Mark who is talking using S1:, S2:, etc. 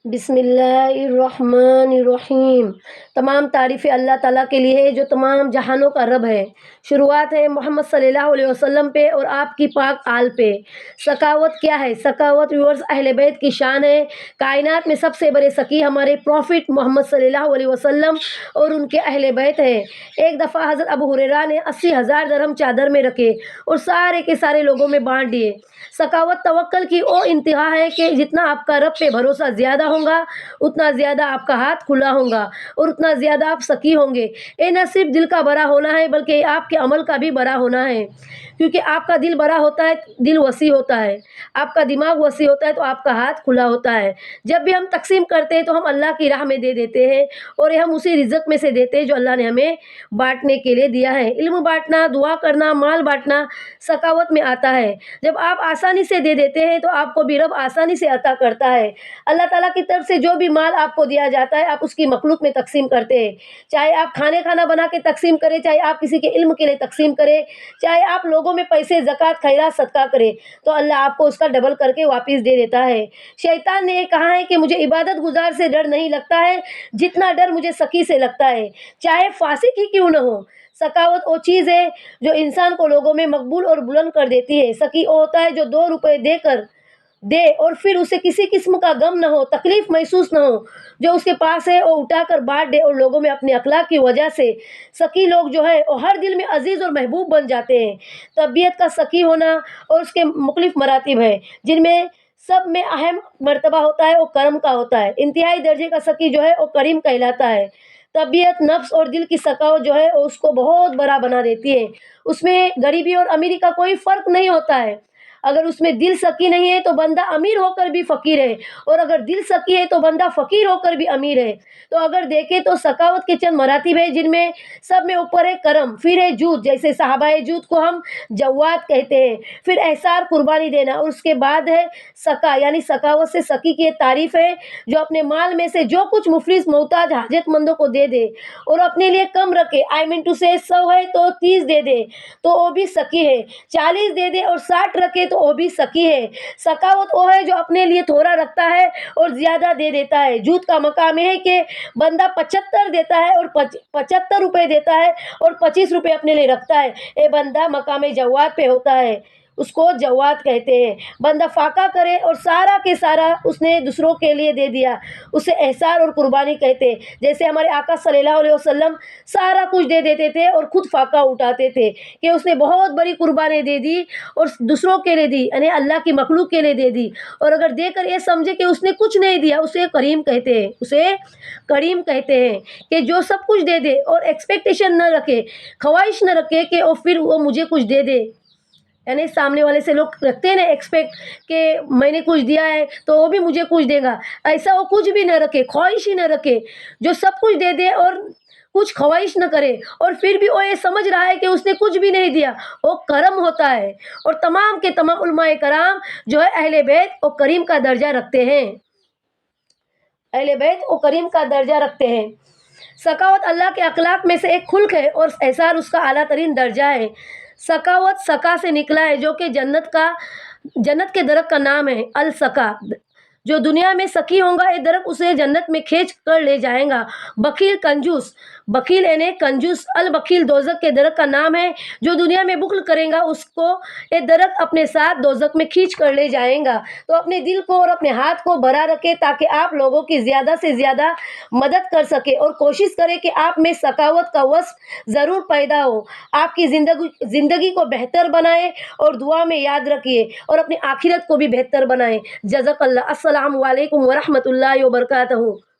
S1: بسم اللہ الرحمن الرحیم۔ تمام تعریفیں اللہ تعالیٰ کے لیے ہے جو تمام جہانوں کا رب ہے۔ شروعات ہے محمد صلی اللہ علیہ وسلم پہ اور آپ کی پاک آل پہ۔ سخاوت کیا ہے؟ سخاوت ویورز اہل بیت کی شان ہے۔ کائنات میں سب سے بڑے سخی ہمارے پروفٹ محمد صلی اللہ علیہ وسلم اور ان کے اہل بیت ہیں۔ ایک دفعہ حضرت ابو ہریرہ نے 80,000 درہم چادر میں رکھے اور سارے کے سارے لوگوں میں بانٹ دیے۔ سخاوت توکل کی وہ انتہا ہے کہ جتنا آپ کا رب پہ بھروسہ زیادہ ہوگا اتنا زیادہ آپ کا ہاتھ کھلا ہوگا اور اتنا زیادہ آپ سخی ہوں گے۔ یہ نہ صرف دل کا بڑا ہونا ہے بلکہ آپ کے عمل کا بھی بڑا ہونا ہے، کیونکہ آپ کا دل بڑا ہوتا ہے، دل وسیع ہوتا ہے، آپ کا دماغ وسیع ہوتا ہے تو آپ کا ہاتھ کھلا ہوتا ہے۔ جب بھی ہم تقسیم کرتے ہیں تو ہم اللہ کی راہ میں دے دیتے ہیں اور یہ ہم اسی رزق میں سے دیتے ہیں جو اللہ نے ہمیں بانٹنے کے لیے دیا ہے۔ علم بانٹنا، دعا کرنا، مال بانٹنا سخاوت میں آتا ہے۔ جب آپ آسانی سے دے دیتے ہیں تو آپ کو بھی رب آسانی سے عطا کرتا ہے۔ اللہ تعالیٰ کی طرف سے جو بھی مال آپ کو دیا جاتا ہے آپ اس کی مخلوق میں تقسیم کرتے ہیں، چاہے آپ کھانا بنا کے تقسیم کریں، چاہے آپ کسی کے علم کے لیے تقسیم کریں، چاہے آپ لوگوں میں پیسے زکوٰۃ خیرات صدقہ کریں، تو اللہ آپ کو اس کا ڈبل کر کے واپس دے دیتا ہے۔ شیطان نے یہ کہا ہے کہ مجھے عبادت گزار سے ڈر نہیں لگتا ہے جتنا ڈر مجھے سخی سے لگتا ہے، چاہے فاسق ہی کیوں نہ ہو۔ سخاوت وہ چیز ہے جو انسان کو لوگوں میں مقبول اور بلند کر دیتی ہے۔ سخی وہ ہوتا ہے جو 2 روپے دے اور پھر اسے کسی قسم کا غم نہ ہو، تکلیف محسوس نہ ہو، جو اس کے پاس ہے وہ اٹھا کر بانٹ دے اور لوگوں میں اپنے اخلاق کی وجہ سے سخی لوگ جو ہے وہ ہر دل میں عزیز اور محبوب بن جاتے ہیں۔ طبیعت کا سخی ہونا اور اس کے مختلف مراتب ہیں، جن میں سب میں اہم مرتبہ ہوتا ہے وہ کرم کا ہوتا ہے۔ انتہائی درجے کا سخی جو ہے وہ کریم کہلاتا ہے۔ طبیعت، نفس اور دل کی سخاوت جو ہے وہ اس کو بہت بڑا بنا دیتی ہے۔ اس میں غریبی اور امیری کا کوئی فرق نہیں ہوتا ہے۔ اگر اس میں دل سخی نہیں ہے تو بندہ امیر ہو کر بھی فقیر ہے، اور اگر دل سخی ہے تو بندہ فقیر ہو کر بھی امیر ہے۔ تو اگر دیکھیں تو سخاوت کے چند مراتب ہیں، جن میں سب میں اوپر ہے کرم، پھر ہے جود، جیسے صحابہ جود کو ہم جواد کہتے ہیں، پھر احسار قربانی دینا، اور اس کے بعد ہے سخا، یعنی سخاوت سے سخی کی ایک تعریف ہے جو اپنے مال میں سے جو کچھ مفلس، محتاج، حاجت مندوں کو دے دے اور اپنے لیے کم رکھے۔ آئی مین ٹو سے 100 ہے تو 30 دے دے تو وہ بھی سخی ہے، 40 دے دے اور 60 رکھے تو وہ بھی سخی ہے۔ سخاوت وہ ہے جو اپنے لیے تھوڑا رکھتا ہے اور زیادہ دے دیتا ہے۔ جود کا مقام یہ ہے کہ بندہ 75 دیتا ہے اور 75 روپے دیتا ہے اور 25 روپے اپنے لیے رکھتا ہے، یہ بندہ مقام جواد پہ ہوتا ہے، اس کو جواد کہتے ہیں۔ بندہ فاقہ کرے اور سارا کے سارا اس نے دوسروں کے لیے دے دیا، اسے احسار اور قربانی کہتے ہیں۔ جیسے ہمارے آقا صلی اللہ علیہ وسلم سارا کچھ دے دیتے تھے اور خود فاقہ اٹھاتے تھے کہ اس نے بہت بڑی قربانی دے دی اور دوسروں کے لیے دی، یعنی اللہ کی مخلوق کے لیے دے دی، اور اگر دے کر یہ سمجھے کہ اس نے کچھ نہیں دیا، اسے کریم کہتے ہیں، اسے کریم کہتے ہیں کہ جو سب کچھ دے دے اور ایکسپیکٹیشن نہ رکھے، خواہش نہ رکھے کہ پھر وہ مجھے کچھ دے دے۔ یعنی سامنے والے سے لوگ رکھتے ہیں نا ایکسپیکٹ کہ میں نے کچھ دیا ہے تو وہ بھی مجھے کچھ دے گا، ایسا وہ کچھ بھی نہ رکھے، خواہش ہی نہ رکھے، جو سب کچھ دے دے اور کچھ خواہش نہ کرے اور پھر بھی وہ یہ سمجھ رہا ہے کہ اس نے کچھ بھی نہیں دیا، وہ کرم ہوتا ہے۔ اور تمام کے تمام علماء کرام جو ہے اہل بیت وہ کریم کا درجہ رکھتے ہیں، اہل بیت وہ کریم کا درجہ رکھتے ہیں۔ سخاوت اللہ کے اخلاق میں سے ایک خلق ہے اور احسار اس کا اعلیٰ ترین درجہ ہے۔ سخاوت سخا سے نکلا ہے جو کہ جنت کے درخت کا نام ہے، السخا۔ جو دنیا میں سخی ہوگا یہ درخت اسے جنت میں کھینچ کر لے جائیں گا۔ بخیل، کنجوس، بخیل یعنی کنجوس، البخیل دوزخ کے درخت کا نام ہے۔ جو دنیا میں بخل کرے گا اس کو یہ درخت اپنے ساتھ دوزخ میں کھینچ کر لے جائیں گا۔ تو اپنے دل کو اور اپنے ہاتھ کو بھرا رکھے تاکہ آپ لوگوں کی زیادہ سے زیادہ مدد کر سکے، اور کوشش کرے کہ آپ میں سخاوت کا وصف ضرور پیدا ہو، آپ کی زندگی کو بہتر بنائے اور دعا میں یاد رکھیے اور اپنی آخرت کو بھی بہتر بنائے۔ جزاک اللہ۔ السلام علیکم ورحمۃ اللہ وبرکاتہ۔